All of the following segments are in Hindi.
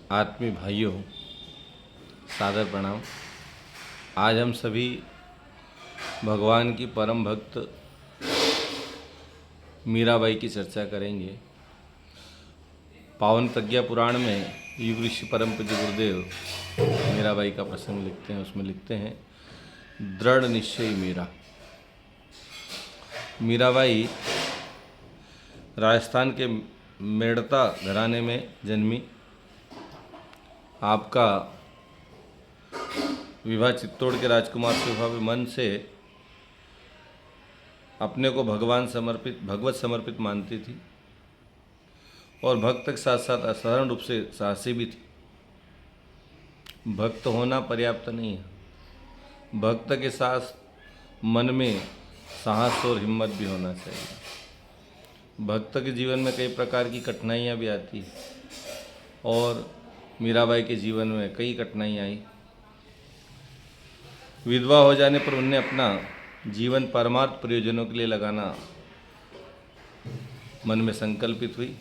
आत्मीय भाइयों, सादर प्रणाम। आज हम सभी भगवान की परम भक्त मीराबाई की चर्चा करेंगे। पावन प्रज्ञा पुराण में युग ऋषि परम पूज्य गुरुदेव मीराबाई का प्रसंग लिखते हैं। उसमें लिखते हैं, दृढ़ निश्चय मीरा। मीराबाई राजस्थान के मेड़ता घराने में जन्मी। आपका विवाह चित्तौड़ के राजकुमार से हुआ। वे मन से अपने को भगवत समर्पित मानती थी और भक्त के साथ साथ असाधारण रूप से साहसी भी थी। भक्त होना पर्याप्त नहीं है, भक्त के साथ मन में साहस और हिम्मत भी होना चाहिए। भक्त के जीवन में कई प्रकार की कठिनाइयाँ भी आती हैं और मीराबाई के जीवन में कई कठिनाइयाँ आई। विधवा हो जाने पर उनने अपना जीवन परमार्थ प्रयोजनों के लिए लगाना मन में संकल्पित हुई।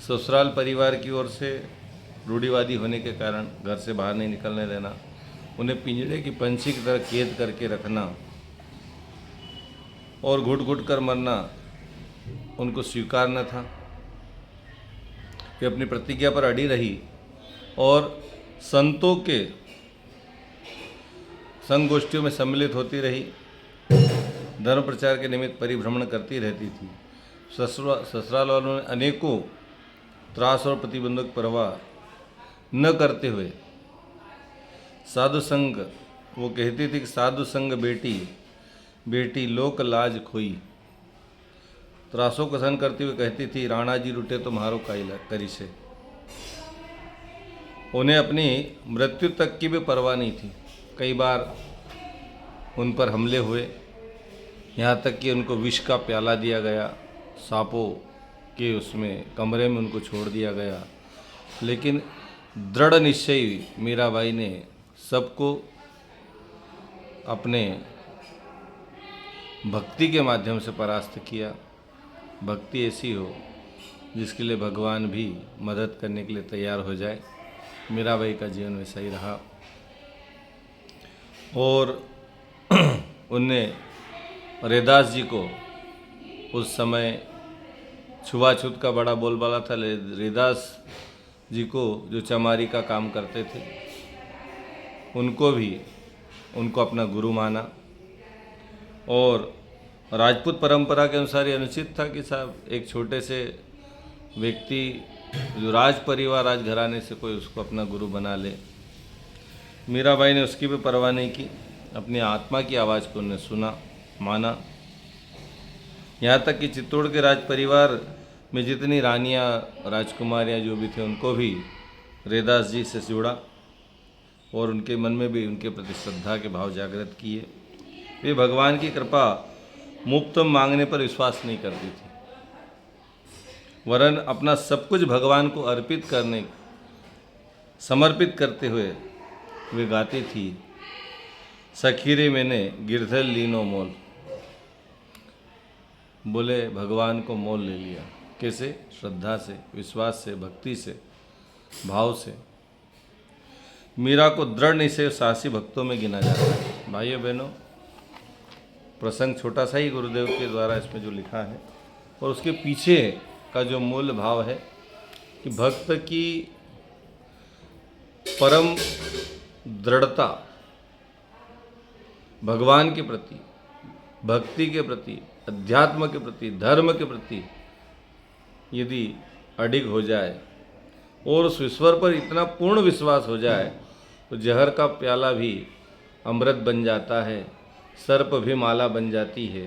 ससुराल परिवार की ओर से रूढ़िवादी होने के कारण घर से बाहर नहीं निकलने देना, उन्हें पिंजड़े की पंछी की तरह कैद करके रखना और घुट घुट कर मरना उनको स्वीकार न था। वे अपनी प्रतिज्ञा पर अड़ी रही और संतों के संग गोष्ठियों में सम्मिलित होती रही। धर्म प्रचार के निमित्त परिभ्रमण करती रहती थी। ससुराल वालों ने अनेकों त्रास और प्रतिबंधों की परवाह न करते हुए साधु संग, वो कहती थी कि साधु संग बेटी बेटी लोक लाज खोई। त्रासों का सहन करते हुए कहती थी, राणा जी रूठे तो मारो करी से। उन्हें अपनी मृत्यु तक की भी परवाह नहीं थी। कई बार उन पर हमले हुए, यहाँ तक कि उनको विष का प्याला दिया गया, सांपों के उसमें कमरे में उनको छोड़ दिया गया, लेकिन दृढ़ निश्चयी मीराबाई ने सबको अपने भक्ति के माध्यम से परास्त किया। भक्ति ऐसी हो जिसके लिए भगवान भी मदद करने के लिए तैयार हो जाए। मीराबाई का जीवन वैसा ही रहा और उनने रैदास जी को, उस समय छुआछूत का बड़ा बोलबाला था, रैदास जी को जो चमारी का काम करते थे उनको अपना गुरु माना। और राजपूत परंपरा के अनुसार ये अनुचित था कि साहब एक छोटे से व्यक्ति जो राज परिवार राजघराने से कोई उसको अपना गुरु बना ले। मीराबाई ने उसकी भी परवाह नहीं की। अपनी आत्मा की आवाज़ को उन्होंने सुना, माना। यहाँ तक कि चित्तौड़ के राज परिवार में जितनी रानियाँ राजकुमारियाँ जो भी थे उनको भी रैदास जी से जोड़ा और उनके मन में भी उनके प्रति श्रद्धा के भाव जागृत किए। वे भगवान की कृपा मुफ्त मांगने पर विश्वास नहीं करती थी, वरन अपना सब कुछ भगवान को समर्पित करते हुए वे गाती थी, सखीरे मैंने गिरधर लीनो मोल। बोले भगवान को मोल ले लिया। कैसे? श्रद्धा से, विश्वास से, भक्ति से, भाव से। मीरा को दृढ़ निश्चय साहसी भक्तों में गिना जाता है। भाइयों बहनों, प्रसंग छोटा सा ही गुरुदेव के द्वारा इसमें जो लिखा है और उसके पीछे का जो मूल भाव है कि भक्त की परम दृढ़ता भगवान के प्रति, भक्ति के प्रति, अध्यात्म के प्रति, धर्म के प्रति यदि अडिग हो जाए और उस ईश्वर पर इतना पूर्ण विश्वास हो जाए तो जहर का प्याला भी अमृत बन जाता है, सर्प भी माला बन जाती है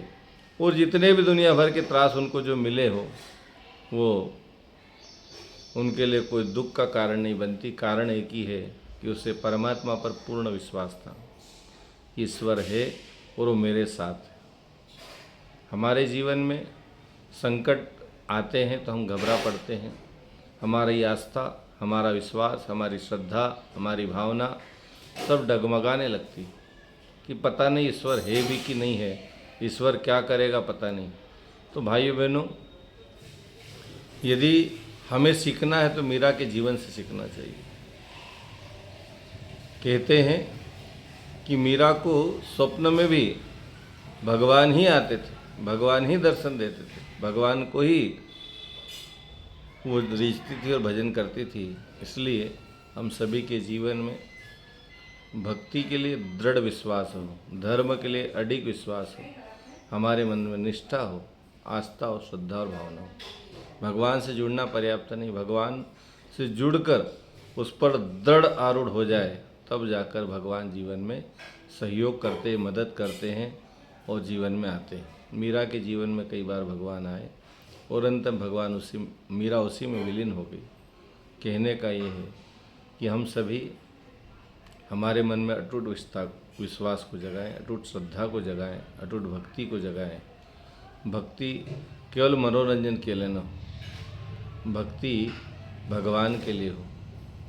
और जितने भी दुनिया भर के त्रास उनको जो मिले हो वो उनके लिए कोई दुख का कारण नहीं बनती। कारण एक ही है कि उसे परमात्मा पर पूर्ण विश्वास था। ईश्वर है और वो मेरे साथ है। हमारे जीवन में संकट आते हैं तो हम घबरा पड़ते हैं। हमारी आस्था, हमारा विश्वास, हमारी श्रद्धा, हमारी भावना सब डगमगाने लगती कि पता नहीं ईश्वर है भी कि नहीं है, ईश्वर क्या करेगा पता नहीं। तो भाइयों बहनों, यदि हमें सीखना है तो मीरा के जीवन से सीखना चाहिए। कहते हैं कि मीरा को स्वप्न में भी भगवान ही आते थे, भगवान ही दर्शन देते थे, भगवान को ही वो रीझती थी और भजन करती थी। इसलिए हम सभी के जीवन में भक्ति के लिए दृढ़ विश्वास हो, धर्म के लिए अडिग विश्वास हो, हमारे मन में निष्ठा हो, आस्था हो, श्रद्धा और भावना हो। भगवान से जुड़ना पर्याप्त नहीं, भगवान से जुड़कर उस पर दृढ़ आरूढ़ हो जाए, तब जाकर भगवान जीवन में सहयोग करते, मदद करते हैं और जीवन में आते हैं। मीरा के जीवन में कई बार भगवान आए और अंततः भगवान मीरा उसी में विलीन हो गई। कहने का ये है कि हम सभी हमारे मन में अटूट विश्वास को जगाएं, अटूट श्रद्धा को जगाएं, अटूट भक्ति को जगाएं। भक्ति केवल मनोरंजन के लिए न हो, भक्ति भगवान के लिए हो,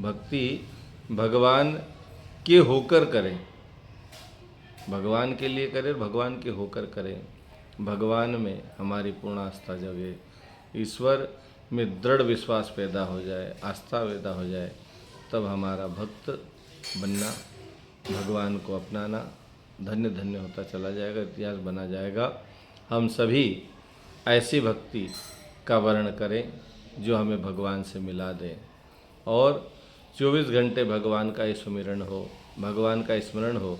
भक्ति भगवान के होकर करें, भगवान के लिए करें, भगवान के होकर करें। भगवान में हमारी पूर्ण आस्था जगे, ईश्वर में दृढ़ विश्वास पैदा हो जाए, आस्था पैदा हो जाए, तब हमारा भक्त बनना, भगवान को अपनाना धन्य धन्य होता चला जाएगा, इतिहास बना जाएगा। हम सभी ऐसी भक्ति का वर्ण करें जो हमें भगवान से मिला दे और 24 घंटे भगवान का ही सुमिरन हो, भगवान का स्मरण हो,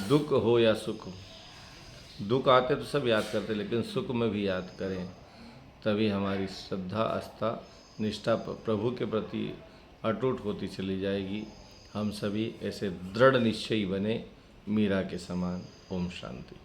दुख हो या सुख हो। दुख आते तो सब याद करते, लेकिन सुख में भी याद करें, तभी हमारी श्रद्धा, आस्था, निष्ठा प्रभु के प्रति अटूट होती चली जाएगी। हम सभी ऐसे दृढ़ निश्चयी बने मीरा के समान। ओम शांति।